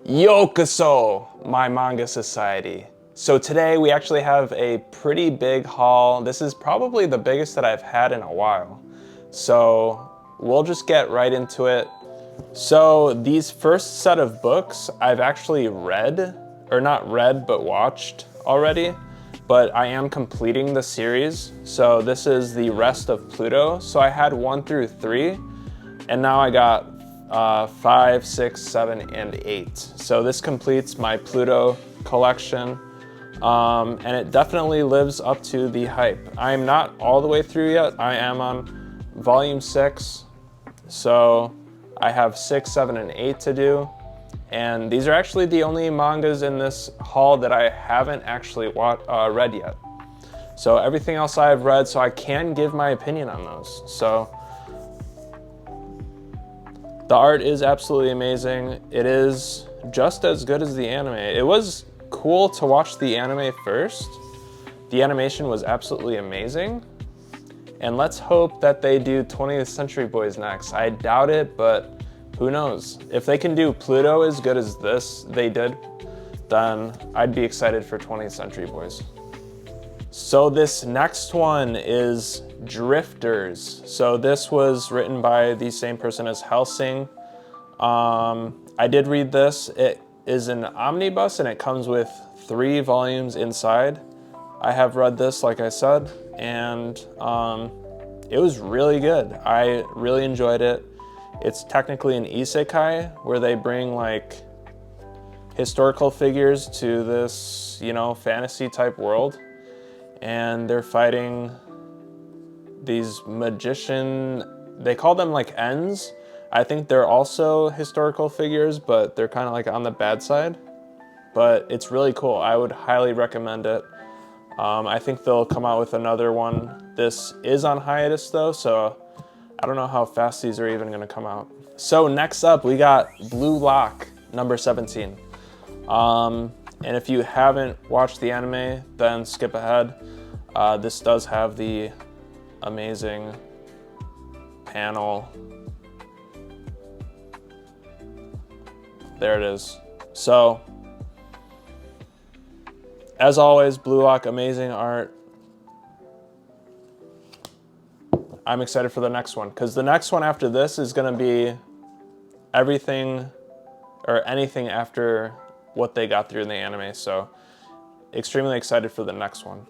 Yokoso, my manga society. So today we actually have a pretty big haul. This is probably the biggest that I've had in a while. So we'll just get right into it. So these first set of books I've actually read, or not read, but watched already. But I am completing the series. So this is the rest of Pluto. So I had 1 through 3, and now I got 5, 6, 7, and 8. So this completes my Pluto collection, and it definitely lives up to the hype. I am not all the way through yet. I am on volume 6, so I have 6, 7, and 8 to do. And these are actually the only mangas in this haul that I haven't actually read yet. So everything else I've read, so I can give my opinion on those. So the art is absolutely amazing. It is just as good as the anime. It was cool to watch the anime first. The animation was absolutely amazing. And let's hope that they do 20th Century Boys next. I doubt it, but who knows? If they can do Pluto as good as they did, then I'd be excited for 20th Century Boys. So this next one is Drifters. So this was written by the same person as Hellsing. I did read this. It is an omnibus and it comes with 3 volumes inside. I have read this, like I said, and it was really good. I really enjoyed it. It's technically an isekai where they bring like historical figures to this, fantasy type world. And they're fighting these they call them like Ends. I think they're also historical figures, but they're kind of like on the bad side. But it's really cool. I would highly recommend it. I think they'll come out with another one. This is on hiatus though, so I don't know how fast these are even gonna come out. So next up, we got Blue Lock, number 17. And if you haven't watched the anime, then skip ahead. This does have the amazing panel. There it is. So, as always, Blue Lock, amazing art. I'm excited for the next one, because the next one after this is gonna be everything or anything after what they got through in the anime, so extremely excited for the next one.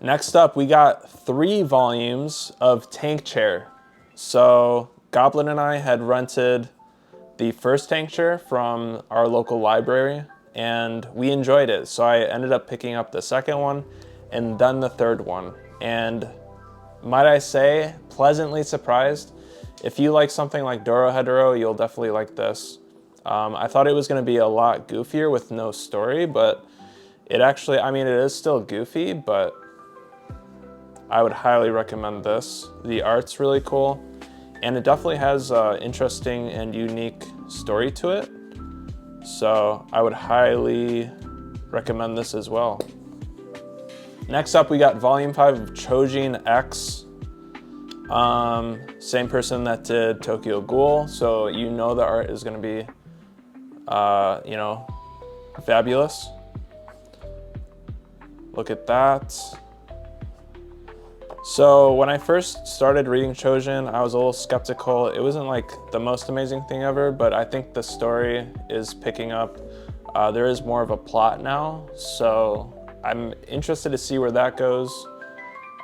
Next up, we got 3 volumes of Tank Chair. So Goblin and I had rented the first Tank Chair from our local library, and we enjoyed it. So I ended up picking up the second one and then the third one. And might I say, pleasantly surprised. If you like something like Dorohedoro, you'll definitely like this. I thought it was gonna be a lot goofier with no story, but it actually, it is still goofy, but I would highly recommend this. The art's really cool, and it definitely has an interesting and unique story to it. So I would highly recommend this as well. Next up, we got volume 5 of Chojin X. Same person that did Tokyo Ghoul, so the art is gonna be, fabulous. Look at that. So when I first started reading Chojin, I was a little skeptical. It wasn't like the most amazing thing ever, but I think the story is picking up. There is more of a plot now, so I'm interested to see where that goes.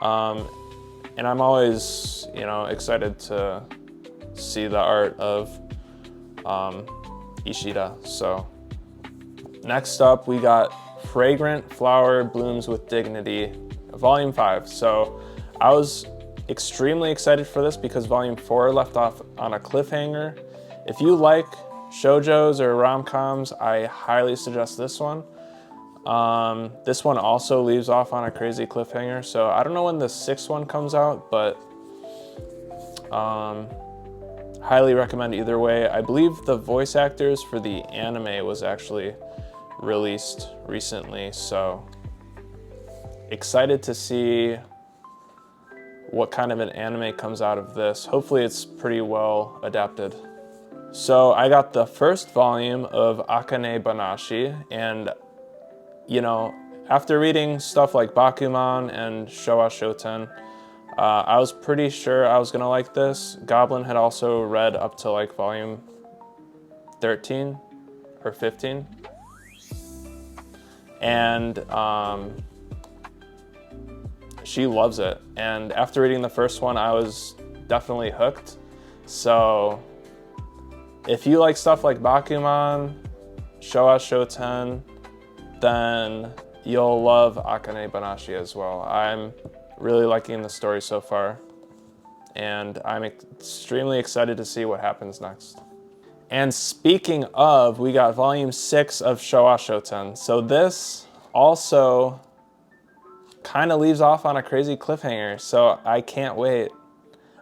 And I'm always, excited to see the art of Ishida. So next up, we got Fragrant Flower Blooms with Dignity, volume 5. So I was extremely excited for this because volume 4 left off on a cliffhanger. If you like shoujos or rom-coms, I highly suggest this one. This one also leaves off on a crazy cliffhanger, so I don't know when the 6th one comes out, but highly recommend either way. I believe the voice actors for the anime was actually released recently, so excited to see what kind of an anime comes out of this. Hopefully it's pretty well adapted. So I got the first volume of Akane-banashi, and you know, after reading stuff like Bakuman and Showa Shoten, I was pretty sure I was gonna like this. Goblin had also read up to like volume 13 or 15. And she loves it. And after reading the first one, I was definitely hooked. So if you like stuff like Bakuman, Showa Shoten, then you'll love Akane-banashi as well. I'm really liking the story so far, and I'm extremely excited to see what happens next. And speaking of, we got volume 6 of Showa Shoten. So this also kind of leaves off on a crazy cliffhanger, so I can't wait.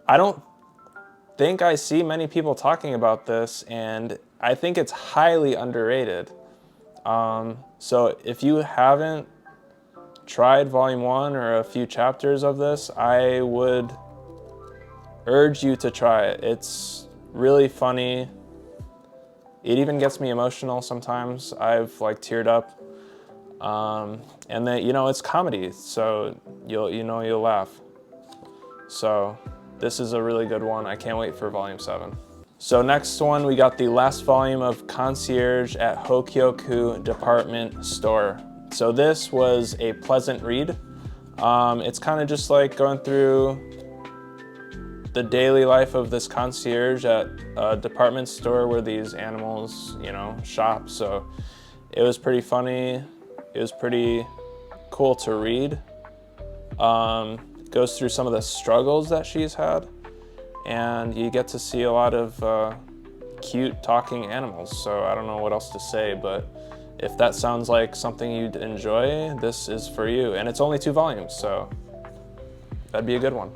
I don't think I see many people talking about this, and I think it's highly underrated. So if you haven't tried volume 1 or a few chapters of this, I would urge you to try it. It's really funny. It even gets me emotional sometimes. I've like teared up. And then, you know, it's comedy, so you'll laugh. So this is a really good one. I can't wait for volume 7. So next one, we got the last volume of Concierge at Hokyoku Department Store. So this was a pleasant read. It's kind of just like going through the daily life of this concierge at a department store where these animals, you know, shop. So it was pretty funny. It was pretty cool to read. Goes through some of the struggles that she's had, and you get to see a lot of cute talking animals. So I don't know what else to say, but if that sounds like something you'd enjoy, this is for you. And it's only 2 volumes, so that'd be a good one.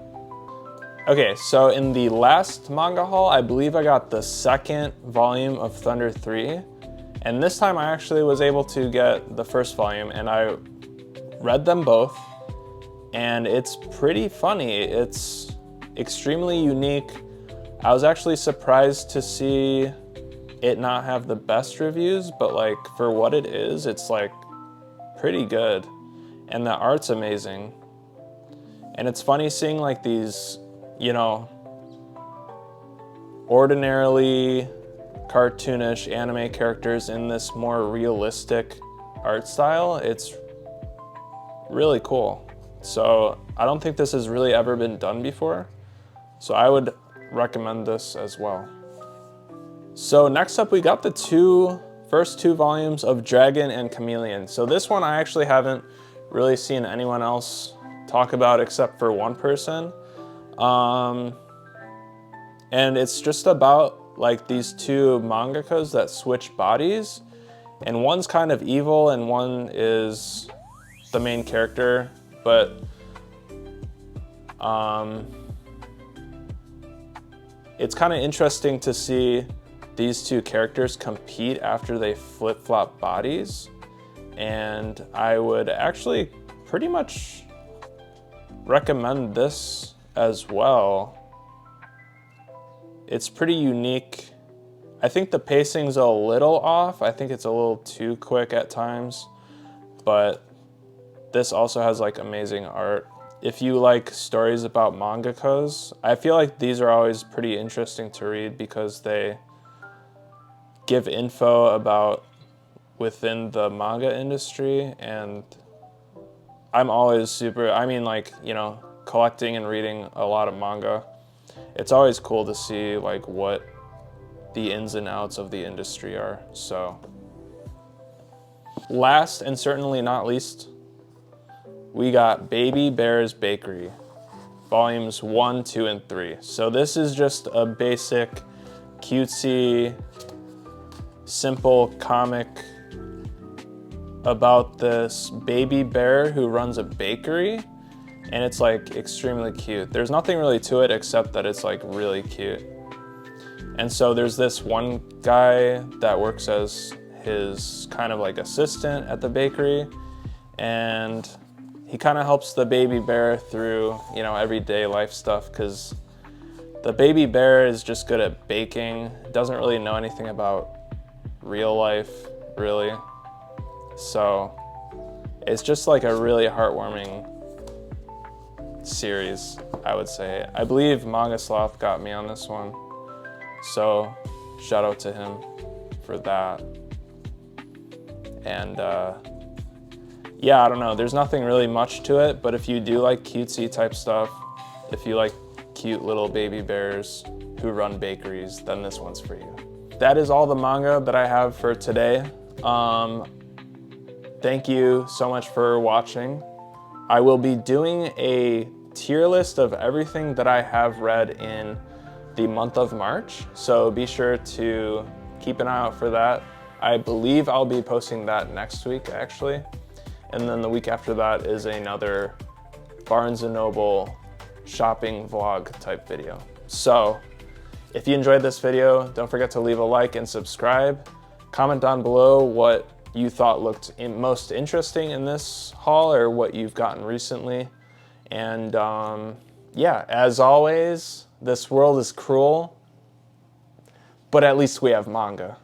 Okay, so in the last manga haul, I believe I got the 2nd volume of Thunder 3. And this time I actually was able to get the first volume, and I read them both. And it's pretty funny. It's extremely unique. I was actually surprised to see it not have the best reviews, but like for what it is, it's like pretty good. And the art's amazing. And it's funny seeing like these, you know, ordinarily cartoonish anime characters in this more realistic art style. It's really cool. So I don't think this has really ever been done before. So I would recommend this as well. So next up, we got the first two volumes of Dragon and Chameleon. So this one I actually haven't really seen anyone else talk about except for one person. And it's just about like these two mangakas that switch bodies, and one's kind of evil and one is the main character, but it's kind of interesting to see these two characters compete after they flip-flop bodies, and I would actually pretty much recommend this as well. It's pretty unique. I think the pacing's a little off. I think it's a little too quick at times, but this also has like amazing art. If you like stories about mangakas, I feel like these are always pretty interesting to read because they give info about within the manga industry, and I'm always collecting and reading a lot of manga. It's always cool to see like what the ins and outs of the industry are. So last and certainly not least, we got Baby Bear's Bakery, volumes 1, 2, and 3. So this is just a basic, cutesy, simple comic about this baby bear who runs a bakery, and it's like extremely cute. There's nothing really to it except that it's like really cute. And so there's this one guy that works as his kind of like assistant at the bakery, and he kind of helps the baby bear through, everyday life stuff, because The baby bear is just good at baking. Doesn't really know anything about real life, really. So it's just like a really heartwarming series, I would say. I believe Manga Sloth got me on this one. So shout out to him for that. And yeah, I don't know, there's nothing really much to it, but if you do like cutesy type stuff, if you like cute little baby bears who run bakeries, then this one's for you. That is all the manga that I have for today. Thank you so much for watching. I will be doing a tier list of everything that I have read in the month of March, so be sure to keep an eye out for that. I believe I'll be posting that next week, actually. And then the week after that is another Barnes & Noble shopping vlog type video. So if you enjoyed this video, don't forget to leave a like and subscribe. Comment down below what you thought looked most interesting in this haul or what you've gotten recently. And yeah, as always, this world is cruel, but at least we have manga.